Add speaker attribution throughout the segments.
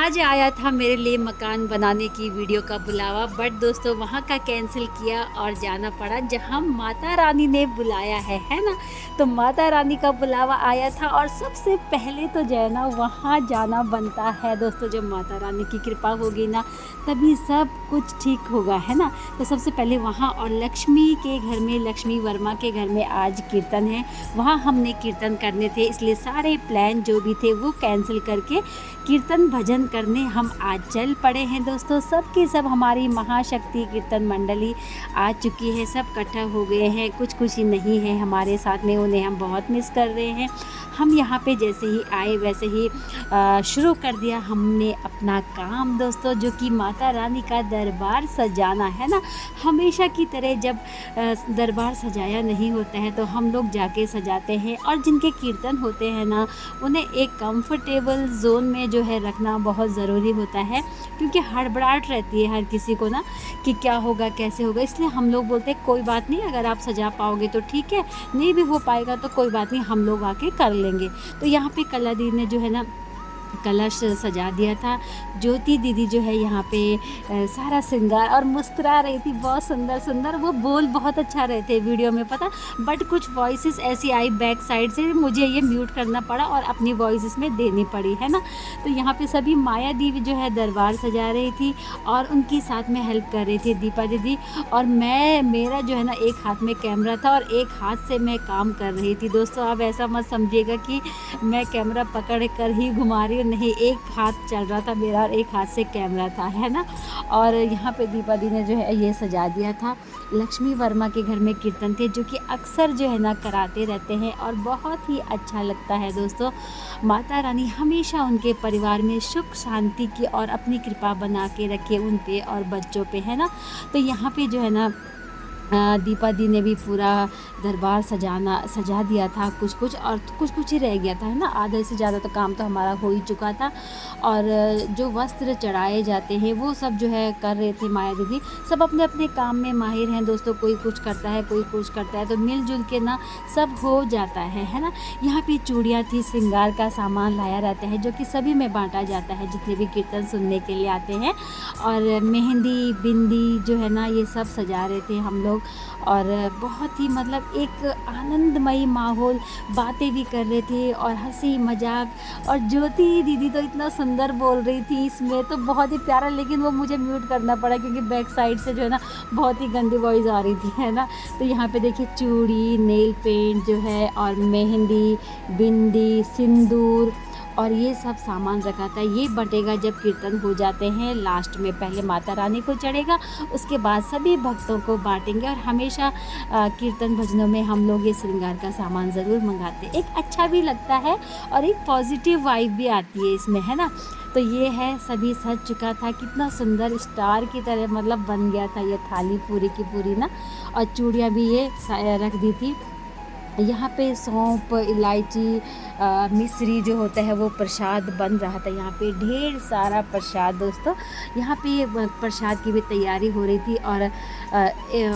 Speaker 1: आज आया था मेरे लिए मकान बनाने की वीडियो का बुलावा, बट दोस्तों वहाँ का कैंसिल किया और जाना पड़ा जहाँ माता रानी ने बुलाया है ना। तो माता रानी का बुलावा आया था और सबसे पहले तो जो है ना वहाँ जाना बनता है दोस्तों। जब माता रानी की कृपा होगी ना तभी सब कुछ ठीक होगा, है ना। तो सबसे पहले वहाँ, और लक्ष्मी के घर में, लक्ष्मी वर्मा के घर में आज कीर्तन है, वहाँ हमने कीर्तन करने थे, इसलिए सारे प्लान जो भी थे वो कैंसिल करके कीर्तन भजन करने हम आज चल पड़े हैं दोस्तों। सब की सब हमारी महाशक्ति कीर्तन मंडली आ चुकी है, सब इकट्ठा हो गए हैं। कुछ खुशी नहीं है हमारे साथ में, उन्हें हम बहुत मिस कर रहे हैं। हम यहाँ पे जैसे ही आए वैसे ही शुरू कर दिया हमने अपना काम दोस्तों, जो कि माता रानी का दरबार सजाना है ना। हमेशा की तरह जब दरबार सजाया नहीं होता है तो हम लोग जाके सजाते हैं, और जिनके कीर्तन होते हैं ना उन्हें एक कंफर्टेबल जोन में जो है रखना बहुत ज़रूरी होता है, क्योंकि हड़बड़ाहट रहती है हर किसी को ना कि क्या होगा कैसे होगा। इसलिए हम लोग बोलते हैं कोई बात नहीं, अगर आप सजा पाओगे तो ठीक है, नहीं भी हो पाएगा तो कोई बात नहीं, हम लोग आके कर लेंगे। तो यहाँ पे कला दी ने जो है ना कलश सजा दिया था। ज्योति दीदी जो है यहाँ पे सारा श्रृंगार और मुस्कुरा रही थी, बहुत सुंदर सुंदर। वो बोल बहुत अच्छा रहे थे वीडियो में पता, बट कुछ वॉइसेस ऐसी आई बैक साइड से, मुझे ये म्यूट करना पड़ा और अपनी वॉइस में देनी पड़ी, है ना। तो यहाँ पे सभी माया दीदी जो है दरबार सजा रही थी और उनकी साथ में हेल्प कर रही थी दीपा दीदी, और मेरा जो है ना एक हाथ में कैमरा था और एक हाथ से मैं काम कर रही थी दोस्तों। आप ऐसा मत समझिएगा कि मैं कैमरा पकड़ कर ही घुमा रही, नहीं, एक हाथ चल रहा था मेरा और एक हाथ से कैमरा था, है ना। और यहाँ पे दीपा दी ने जो है ये सजा दिया था। लक्ष्मी वर्मा के घर में कीर्तन थे, जो कि अक्सर जो है ना कराते रहते हैं और बहुत ही अच्छा लगता है दोस्तों। माता रानी हमेशा उनके परिवार में सुख शांति की और अपनी कृपा बना के रखे उन पे और बच्चों पे, है ना। तो यहाँ पे जो है ना दीपा दी ने भी पूरा दरबार सजा दिया था, कुछ कुछ और कुछ कुछ ही रह गया था, है ना। आधे से ज़्यादा तो काम तो हमारा हो ही चुका था। और जो वस्त्र चढ़ाए जाते हैं वो सब जो है कर रहे थे माया दीदी। सब अपने अपने काम में माहिर हैं दोस्तों, कोई कुछ करता है कोई कुछ करता है, तो मिलजुल के ना सब हो जाता है ना। यहाँ पे चूड़ियाँ थी, श्रृंगार का सामान लाया रहता है जो कि सभी में बांटा जाता है जितने भी कीर्तन सुनने के लिए आते हैं। और मेहंदी बिंदी जो है ना ये सब सजा रहे थे हम लोग, और बहुत ही मतलब एक आनंदमयी माहौल, बातें भी कर रहे थे और हंसी मजाक। और ज्योति दीदी तो इतना सुंदर बोल रही थी इसमें, तो बहुत ही प्यारा, लेकिन वो मुझे म्यूट करना पड़ा क्योंकि बैक साइड से जो है ना बहुत ही गंदी वॉइस आ रही थी, है ना। तो यहाँ पे देखिए चूड़ी, नेल पेंट जो है और मेहंदी बिंदी सिंदूर और ये सब सामान रखा था। ये बटेगा जब कीर्तन हो जाते हैं लास्ट में, पहले माता रानी को चढ़ेगा, उसके बाद सभी भक्तों को बांटेंगे। और हमेशा कीर्तन भजनों में हम लोग ये श्रृंगार का सामान ज़रूर मंगाते हैं, एक अच्छा भी लगता है और एक पॉजिटिव वाइब भी आती है इसमें, है ना। तो ये है सभी सज चुका था, कितना सुंदर स्टार की तरह मतलब बन गया था ये थाली पूरी की पूरी ना। और चूड़ियाँ भी ये रख दी थी। यहाँ पे सौंफ, इलायची, मिश्री जो होता है वो प्रसाद बन रहा था। यहाँ पे ढेर सारा प्रसाद दोस्तों, यहाँ पे प्रसाद की भी तैयारी हो रही थी। और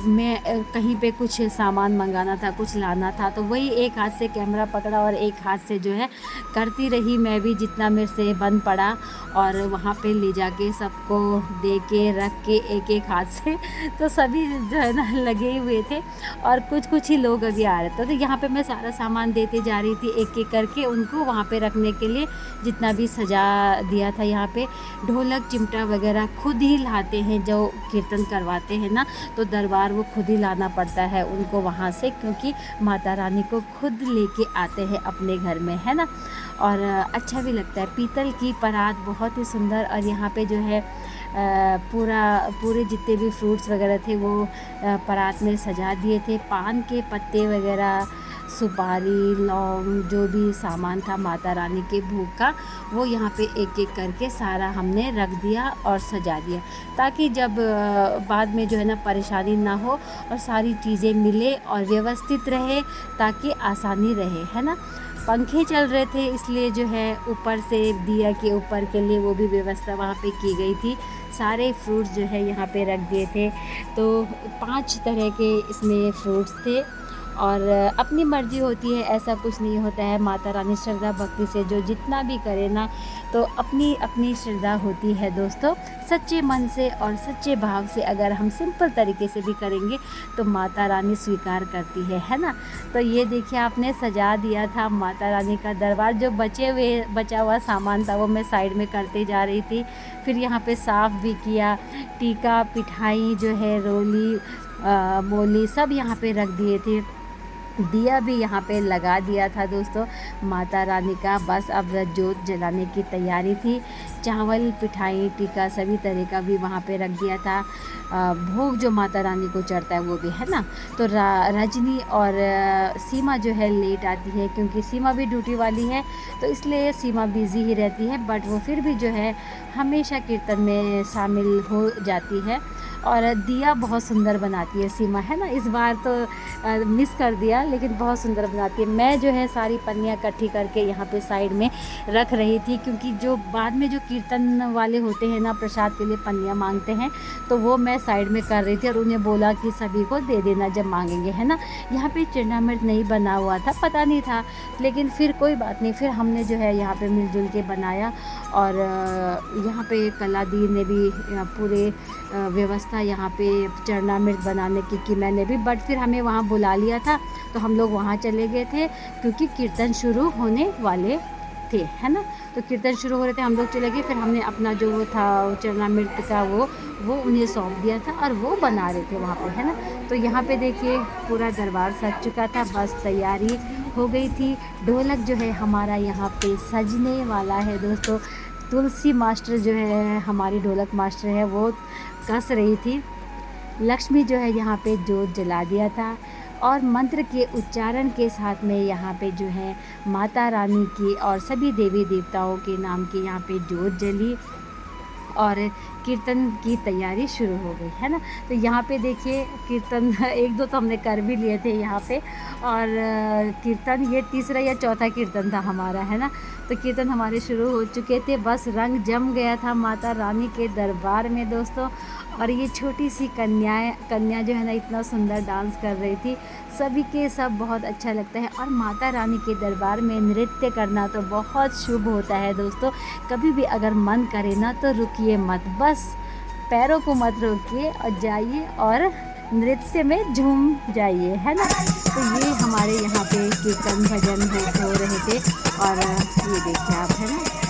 Speaker 1: मैं कहीं पे कुछ सामान मंगाना था, कुछ लाना था, तो वही एक हाथ से कैमरा पकड़ा और एक हाथ से जो है करती रही मैं भी जितना मेरे से बन पड़ा। और वहाँ पे ले जाके सबको दे के रख के एक एक हाथ से, तो सभी जो है ना लगे हुए थे और कुछ कुछ ही लोग अभी आ रहे थे। तो यहाँ पे मैं सारा सामान देते जा रही थी एक एक करके उनको वहाँ पे रखने के लिए, जितना भी सजा दिया था। यहाँ पे ढोलक चिमटा वगैरह खुद ही लाते हैं जो कीर्तन करवाते हैं ना, तो दरबार वो खुद ही लाना पड़ता है उनको वहाँ से, क्योंकि माता रानी को खुद लेके आते हैं अपने घर में, है ना। और अच्छा भी लगता है। पीतल की परात बहुत ही सुंदर, और यहाँ पे जो है पूरे जितने भी फ्रूट्स वगैरह थे वो परात में सजा दिए थे। पान के पत्ते वगैरह, सुपारी, लौंग, जो भी सामान था माता रानी के भोग का, वो यहाँ पे एक एक करके सारा हमने रख दिया और सजा दिया, ताकि जब बाद में जो है ना परेशानी ना हो और सारी चीज़ें मिले और व्यवस्थित रहे, ताकि आसानी रहे, है ना। पंखे चल रहे थे इसलिए जो है ऊपर से दिया के ऊपर के लिए वो भी व्यवस्था वहाँ पे की गई थी। सारे फ्रूट्स जो है यहाँ पे रख दिए थे। तो 5 तरह के इसमें फ्रूट्स थे और अपनी मर्ज़ी होती है, ऐसा कुछ नहीं होता है। माता रानी श्रद्धा भक्ति से जो जितना भी करे ना, तो अपनी अपनी श्रद्धा होती है दोस्तों। सच्चे मन से और सच्चे भाव से अगर हम सिंपल तरीके से भी करेंगे तो माता रानी स्वीकार करती है ना। तो ये देखिए आपने सजा दिया था माता रानी का दरबार। जो बचा हुआ सामान था वो मैं साइड में करते जा रही थी। फिर यहाँ पे साफ़ भी किया, टीका पिठाई जो है, रोली मोली सब यहाँ पे रख दिए थे। दिया भी यहाँ पे लगा दिया था दोस्तों माता रानी का। बस अब जोत जलाने की तैयारी थी। चावल पिठाई टीका सभी तरह का भी वहाँ पे रख दिया था। भोग जो माता रानी को चढ़ता है वो भी है ना। तो रजनी और सीमा जो है लेट आती है, क्योंकि सीमा भी ड्यूटी वाली है, तो इसलिए सीमा बिज़ी ही रहती है। बट वो फिर भी जो है हमेशा कीर्तन में शामिल हो जाती है। और दिया बहुत सुंदर बनाती है सीमा, है ना। इस बार तो मिस कर दिया, लेकिन बहुत सुंदर बनाती है। मैं जो है सारी पन्नियाँ इकट्ठी करके यहाँ पे साइड में रख रही थी, क्योंकि जो बाद में जो कीर्तन वाले होते हैं ना, प्रसाद के लिए पन्नियाँ मांगते हैं, तो वो मैं साइड में कर रही थी। और उन्हें बोला कि सभी को दे देना जब मांगेंगे, है ना। यहाँ पे चरणामृत नहीं बना हुआ था, पता नहीं था, लेकिन फिर कोई बात नहीं। फिर हमने जो है यहाँ पे मिलजुल के बनाया। और यहाँ पे कला दी ने भी पूरे व्यवस्था यहाँ पे चरणामृत बनाने की मैंने भी। बट फिर हमें वहाँ बुला लिया था, तो हम लोग वहाँ चले गए थे, क्योंकि कीर्तन शुरू होने वाले थे, है ना। तो कीर्तन शुरू हो रहे थे, हम लोग चले गए। फिर हमने अपना जो वो था चरणामृत का वो उन्हें सौंप दिया था, और वो बना रहे थे वहाँ पे, है ना। तो यहाँ पे देखिए पूरा दरबार सज चुका था, बस तैयारी हो गई थी। ढोलक जो है हमारा यहाँ पे सजने वाला है दोस्तों। तुलसी मास्टर जो है हमारी ढोलक मास्टर है, वो कस रही थी। लक्ष्मी जो है यहाँ पे जोत जला दिया था, और मंत्र के उच्चारण के साथ में यहाँ पे जो है माता रानी की और सभी देवी देवताओं के नाम की यहाँ पे जोत जली, और कीर्तन की तैयारी शुरू हो गई, है ना। तो यहाँ पे देखिए कीर्तन एक दो तो हमने कर भी लिए थे यहाँ पे। और कीर्तन ये तीसरा या चौथा कीर्तन था हमारा, है ना। तो कीर्तन हमारे शुरू हो चुके थे। बस रंग जम गया था माता रानी के दरबार में दोस्तों। और ये छोटी सी कन्या जो है ना, इतना सुंदर डांस कर रही थी। सभी के सब बहुत अच्छा लगता है। और माता रानी के दरबार में नृत्य करना तो बहुत शुभ होता है दोस्तों। कभी भी अगर मन करे ना, तो रुकिए मत, बस पैरों को मत रोकिए और जाइए और नृत्य में झूम जाइए, है ना। तो ये हमारे यहाँ पे कीर्तन भजन हो रहे थे। और ये देखिए आप, है ना।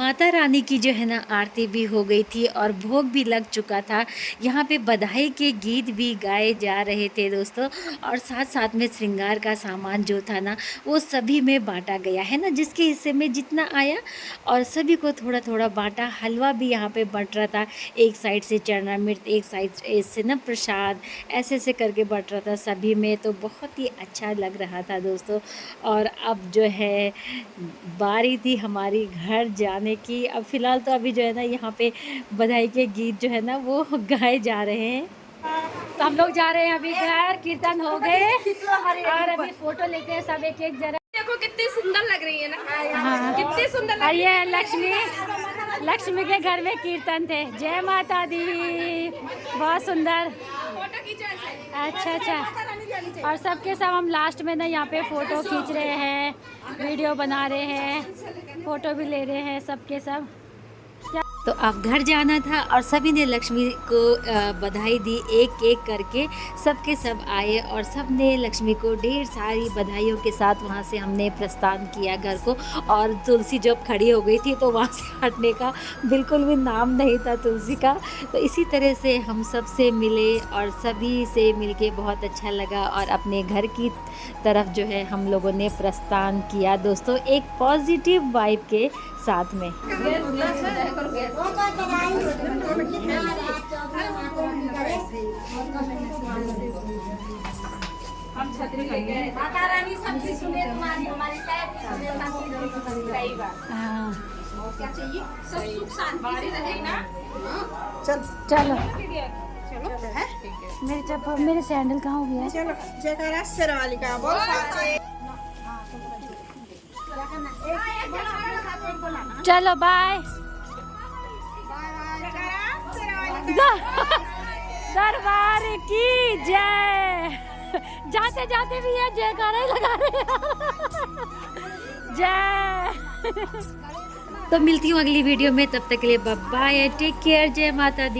Speaker 1: माता रानी की जो है ना आरती भी हो गई थी और भोग भी लग चुका था। यहाँ पे बधाई के गीत भी गाए जा रहे थे दोस्तों। और साथ साथ में श्रृंगार का सामान जो था ना, वो सभी में बांटा गया, है ना। जिसके हिस्से में जितना आया और सभी को थोड़ा थोड़ा बांटा। हलवा भी यहाँ पे बंट रहा था, एक साइड से चरणामृत, एक साइड से ना प्रसाद, ऐसे ऐसे करके बंट रहा था सभी में। तो बहुत ही अच्छा लग रहा था दोस्तों। और अब जो है बारी थी हमारी घर जाने की। अब फ़िलहाल तो अभी जो है ना यहाँ पे बधाई के गीत जो है ना वो गाए जा रहे हैं। तो हम लोग जा रहे हैं अभी घर, कीर्तन हो गए और अभी फ़ोटो लेते हैं सब एक एक जरा।
Speaker 2: देखो कितनी सुंदर लग रही है ना।
Speaker 1: हाँ,
Speaker 2: कितनी सुंदर लग रही
Speaker 1: ये लक्ष्मी के घर में कीर्तन थे। जय माता दी, बहुत सुंदर।
Speaker 2: फोटो खींचो ऐसे।
Speaker 1: अच्छा अच्छा। और सबके सब हम लास्ट में ना यहाँ पे फ़ोटो खींच रहे हैं, वीडियो बना रहे हैं, फ़ोटो भी ले रहे हैं सबके सब। तो तो अब घर जाना था और सभी ने लक्ष्मी को बधाई दी एक एक करके। सबके सब आए और सब ने लक्ष्मी को ढेर सारी बधाइयों के साथ वहाँ से हमने प्रस्थान किया घर को। और तुलसी जब खड़ी हो गई थी तो वहाँ से हटने का बिल्कुल भी नाम नहीं था तुलसी का। तो इसी तरह से हम सब से मिले और सभी से मिलके बहुत अच्छा लगा और अपने घर की तरफ जो है हम लोगों ने प्रस्थान किया दोस्तों, एक पॉजिटिव वाइब के साथ में।
Speaker 2: माता रानी सबकी सुने, तुम्हारी हमारी सही बात। और क्या चाहिए? सब सुख शांति से रहे ना।
Speaker 1: चलो
Speaker 2: चलो है
Speaker 1: मेरे चप्पल मेरे सैंडल कहाँ हो गया?
Speaker 3: चलो जयकारा शेरवाली का बोल साचे।
Speaker 1: चलो बाय। दरबार की जय। जाते जाते भी ये जयकारा ही लगा रहे हैं। जय। तो मिलती हूँ अगली वीडियो में, तब तक के लिए बाय बाय, टेक केयर, जय माता दी।